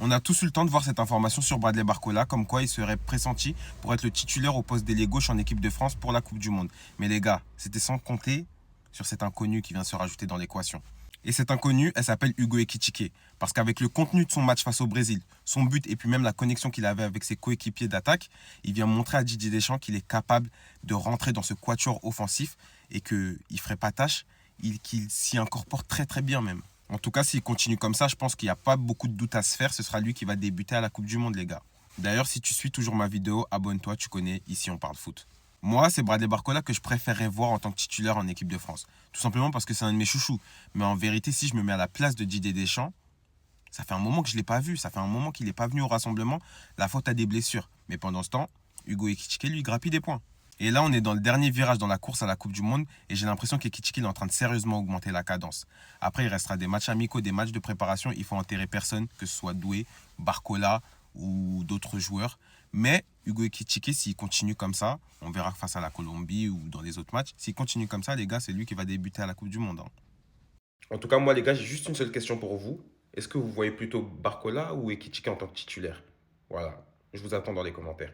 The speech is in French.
On a tous eu le temps de voir cette information sur Bradley Barcola, comme quoi il serait pressenti pour être le titulaire au poste d'ailier gauche en équipe de France pour la Coupe du Monde. Mais les gars, c'était sans compter sur cet inconnu qui vient se rajouter dans l'équation. Et cet inconnu, elle s'appelle Hugo Ekitike. Parce qu'avec le contenu de son match face au Brésil, son but et puis même la connexion qu'il avait avec ses coéquipiers d'attaque, il vient montrer à Didier Deschamps qu'il est capable de rentrer dans ce quatuor offensif et qu'il ne ferait pas tâche, qu'il s'y incorpore très très bien même. En tout cas, s'il continue comme ça, je pense qu'il n'y a pas beaucoup de doute à se faire. Ce sera lui qui va débuter à la Coupe du Monde, les gars. D'ailleurs, si tu suis toujours ma vidéo, abonne-toi, tu connais, ici on parle foot. Moi, c'est Bradley Barcola que je préférerais voir en tant que titulaire en équipe de France. Tout simplement parce que c'est un de mes chouchous. Mais en vérité, si je me mets à la place de Didier Deschamps, ça fait un moment que je ne l'ai pas vu. Ça fait un moment qu'il n'est pas venu au rassemblement. La faute à des blessures. Mais pendant ce temps, Hugo Ekitike, lui, grappille des points. Et là, on est dans le dernier virage dans la course à la Coupe du Monde et j'ai l'impression qu'Ekitike est en train de sérieusement augmenter la cadence. Après, il restera des matchs amicaux, des matchs de préparation. Il faut enterrer personne, que ce soit Doué, Barcola ou d'autres joueurs. Mais Hugo Ekitike, s'il continue comme ça, on verra face à la Colombie ou dans les autres matchs. S'il continue comme ça, les gars, c'est lui qui va débuter à la Coupe du Monde, hein. En tout cas, moi, les gars, j'ai juste une seule question pour vous. Est-ce que vous voyez plutôt Barcola ou Ekitike en tant que titulaire? Voilà, je vous attends dans les commentaires.